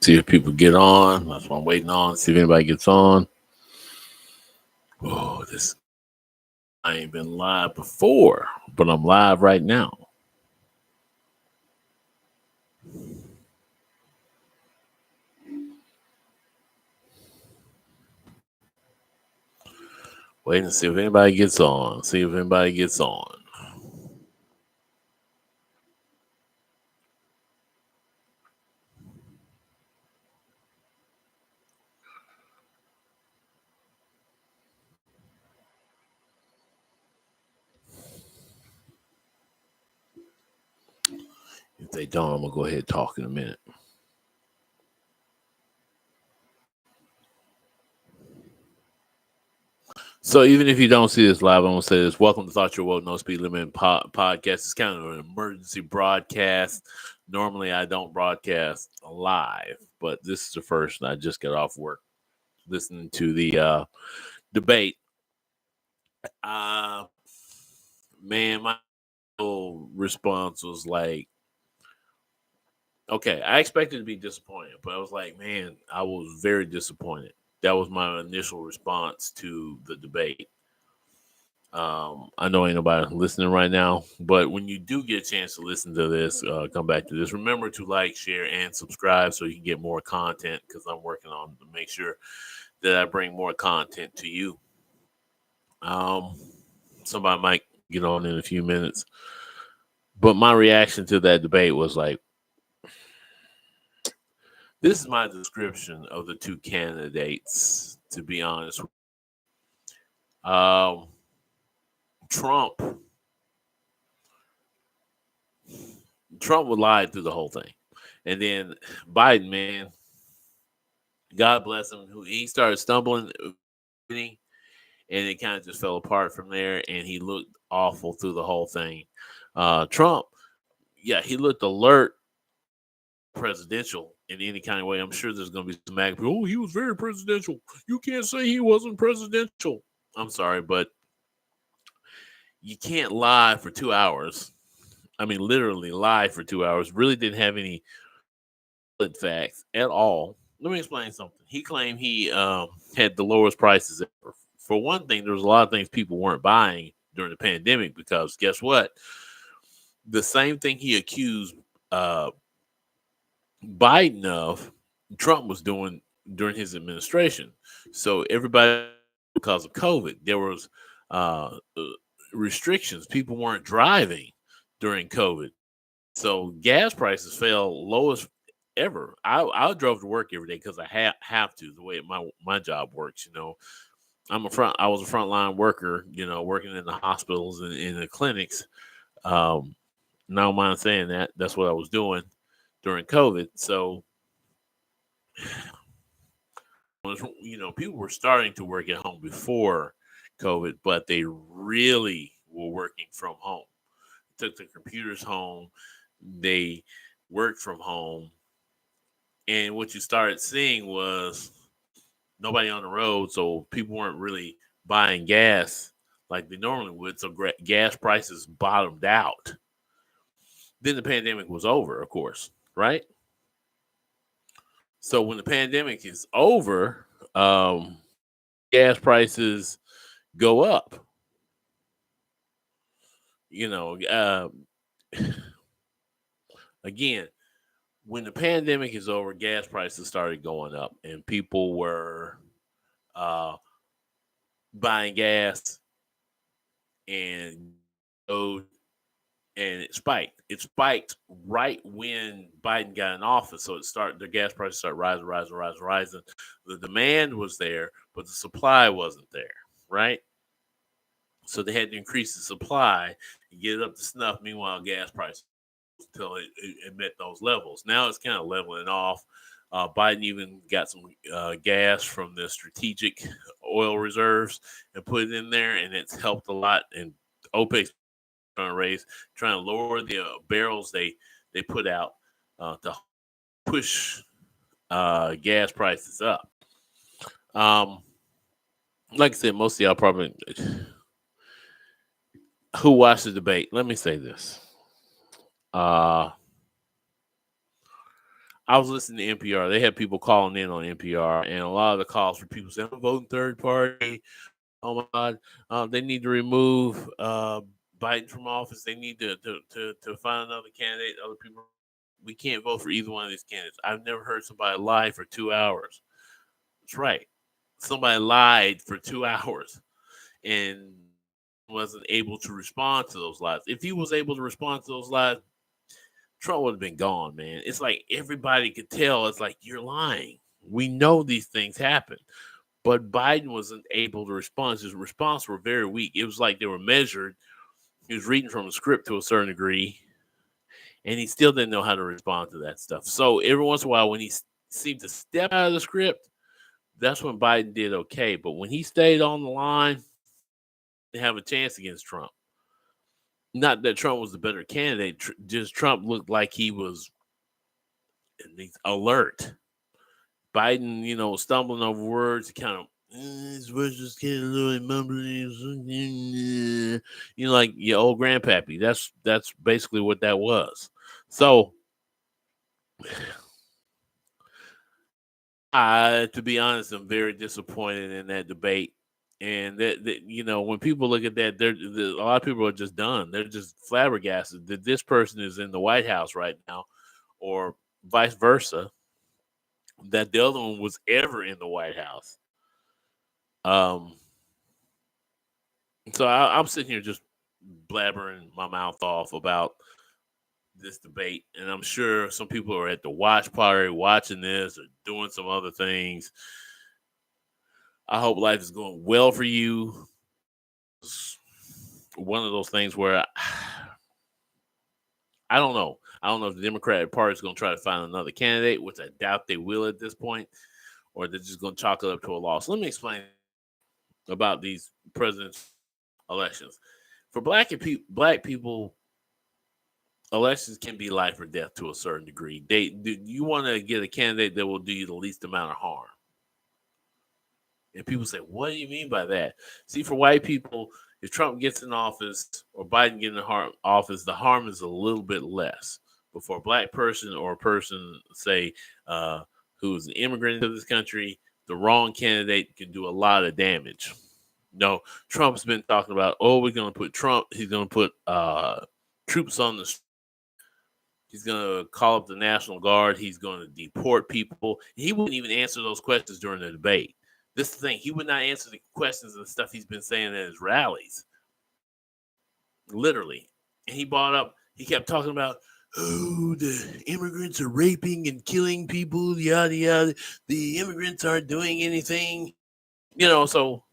See if people get on. That's what I'm waiting on. See if anybody gets on. Oh, this I ain't been live before, but I'm live right now. Waiting to see if anybody gets on. See if anybody gets on. If they don't, I'm gonna go ahead and talk in a minute. So even if you don't see this live, I'm gonna say this: Welcome to Thought Your Woke No Speed Limit podcast. It's kind of an emergency broadcast. Normally, I don't broadcast live, but this is the first. And I just got off work, listening to the debate. Uh man, my whole response was like, okay, I expected to be disappointed, but I was like, man, I was very disappointed. That was my initial response to the debate. I know ain't nobody listening right now, but when you do get a chance to listen to this, come back to this. Remember to like, share, and subscribe so you can get more content because I'm working on to make sure that I bring more content to you. Um, Somebody might get on in a few minutes, but my reaction to that debate was like, this is my description of the two candidates. To be honest, um, Trump Trump would lie through the whole thing. And then Biden, man, God bless him, who he started stumbling and it kind of just fell apart from there and he looked awful through the whole thing. Trump, yeah, he looked alert, presidential in any kind of way. I'm sure there's going to be some mag. Oh, he was very presidential. You can't say he wasn't presidential. I'm sorry, but you can't lie for 2 hours. I mean, literally lie for 2 hours. Really didn't have any facts at all. Let me explain something. He claimed he had the lowest prices ever. For one thing, there was a lot of things people weren't buying during the pandemic because guess what? The same thing he accused uh, Biden of, Trump was doing during his administration. So everybody, because of COVID, there was restrictions. People weren't driving during COVID. So gas prices fell lowest ever. I drove to work every day because I have to the way my job works. You know, I was a frontline worker. You know, working in the hospitals and in the clinics. Um, no mind saying that. That's what I was doing during COVID. So, you know, people were starting to work at home before COVID, but they really were working from home. Took the computers home. They worked from home. And what you started seeing was nobody on the road, so people weren't really buying gas like they normally would. So gas prices bottomed out. Then the pandemic was over, of course, right? So when the pandemic is over, gas prices go up. You know, again, when the pandemic is over, gas prices started going up, and people were uh, buying gas and so and it spiked. It spiked right when Biden got in office. So the gas prices started rising. The demand was there, but the supply wasn't there, right? So they had to increase the supply and get it up to snuff. Meanwhile, gas prices until it met those levels. Now it's kind of leveling off. Biden even got some gas from the strategic oil reserves and put it in there, and it's helped a lot. And OPEC's trying to lower the barrels they put out to push gas prices up. Um, like I said, most of y'all probably who watched the debate. Let me say this. Uh, I was listening to NPR. They had people calling in on NPR, and a lot of the calls were people saying, "I'm voting third party. Oh my God, they need to remove Biden from office. They need to find another candidate." Other people, we can't vote for either one of these candidates. I've never heard somebody lie for 2 hours. That's right. Somebody lied for 2 hours and wasn't able to respond to those lies. If he was able to respond to those lies, Trump would have been gone, man. It's like everybody could tell. It's like you're lying. We know these things happen, but Biden wasn't able to respond. His response were very weak. It was like they were measured. He was reading from a script to a certain degree, and he still didn't know how to respond to that stuff. So every once in a while, when he seemed to step out of the script, that's when Biden did okay. But when he stayed on the line, they have a chance against Trump. Not that Trump was the better candidate, just Trump looked like he was alert. Biden, stumbling over words, kind of his words just getting a little mumbling, like your old grandpappy. That's basically what that was. So, to be honest, I'm very disappointed in that debate. And that when people look at that, a lot of people are just done. They're just flabbergasted that this person is in the White House right now, or vice versa, that the other one was ever in the White House. So I'm sitting here just blabbering my mouth off about this debate, and I'm sure some people are at the watch party watching this or doing some other things. I hope life is going well for you. It's one of those things where I don't know. I don't know if the Democratic Party is going to try to find another candidate, which I doubt they will at this point, or they're just going to chalk it up to a loss. Let me explain about these presidential elections. For black people, elections can be life or death to a certain degree. You want to get a candidate that will do you the least amount of harm. And people say, "What do you mean by that?" See, for white people, if Trump gets in office or Biden gets in office, the harm is a little bit less. But for a black person or a person, say, who's an immigrant into this country, the wrong candidate can do a lot of damage. No, Trump's been talking about, we're going to put Trump. He's going to put troops on the. He's going to call up the National Guard. He's going to deport people. He wouldn't even answer those questions during the debate. This is the thing. He would not answer the questions and stuff he's been saying at his rallies. Literally. And he kept talking about, the immigrants are raping and killing people, yada, yada. The immigrants aren't doing anything. So,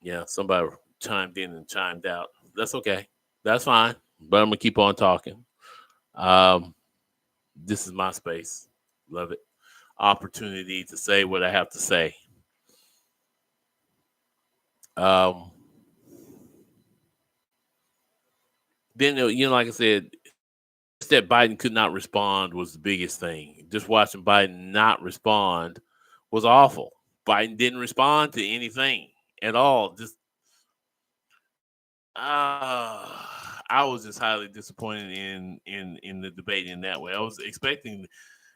yeah, somebody chimed in and chimed out. That's okay. That's fine. But I'm going to keep on talking. This is my space. Love it. Opportunity to say what I have to say. Then, like I said, that Biden could not respond was the biggest thing. Just watching Biden not respond was awful. Biden didn't respond to anything at all. Just, I was just highly disappointed in the debate in that way. I was expecting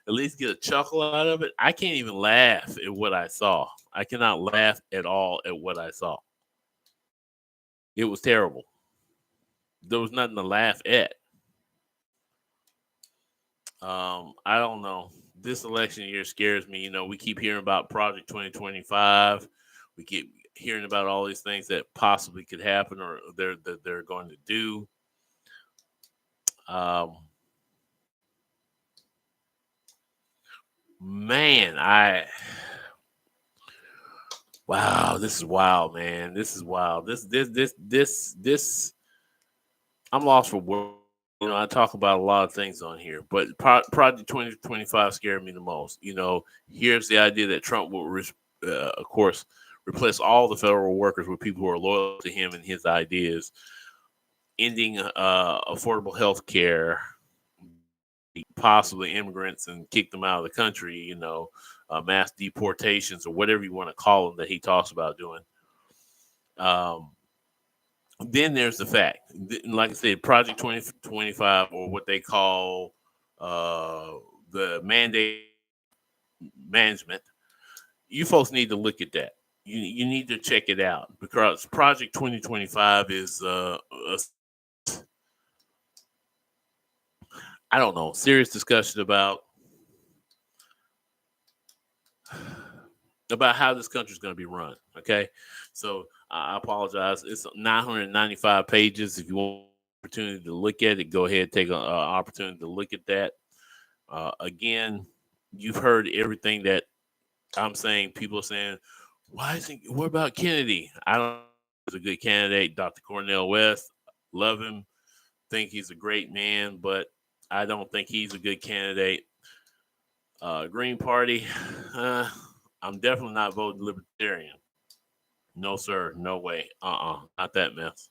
at least get a chuckle out of it. I can't even laugh at what I saw. I cannot laugh at all at what I saw. It was terrible. There was nothing to laugh at. I don't know. This election year scares me. We keep hearing about Project 2025. We keep hearing about all these things that possibly could happen or they're going to do. Man, wow, this is wild, man. This is wild. This. I'm lost for words. I talk about a lot of things on here, but Project 2025 scared me the most. Here's the idea that Trump will, of course, replace all the federal workers with people who are loyal to him and his ideas, ending affordable health care, possibly immigrants, and kick them out of the country, mass deportations or whatever you want to call them that he talks about doing. Then there's the fact, like I said, Project 2025, or what they call the the mandate management, you folks need to look at that. You need to check it out because Project 2025 is I don't know, serious discussion about how this country is going to be run. Okay, so I apologize. It's 995 pages. If you want an opportunity to look at it, go ahead, take an opportunity to look at that. Again, you've heard everything that I'm saying. People are saying, "Why isn't? What about Kennedy?" I don't. He's a good candidate, Dr. Cornel West. Love him. Think he's a great man, but I don't think he's a good candidate. Green Party. I'm definitely not voting Libertarian. No, sir. No way. Not that mess.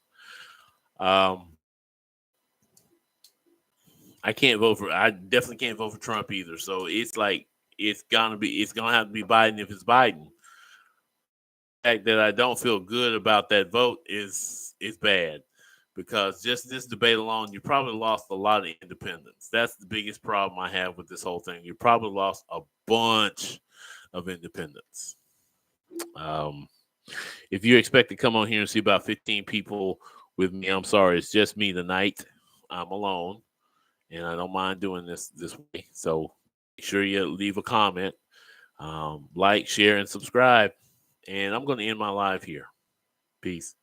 I can't vote for. I definitely can't vote for Trump either. So it's like it's gonna have to be Biden if it's Biden. The fact that I don't feel good about that vote is bad because just this debate alone, you probably lost a lot of independents. That's the biggest problem I have with this whole thing. You probably lost a bunch of independents. If you expect to come on here and see about 15 people with me, I'm sorry, it's just me tonight. I'm alone, and I don't mind doing this way. So make sure you leave a comment, like, share, and subscribe. And I'm going to end my live here. Peace.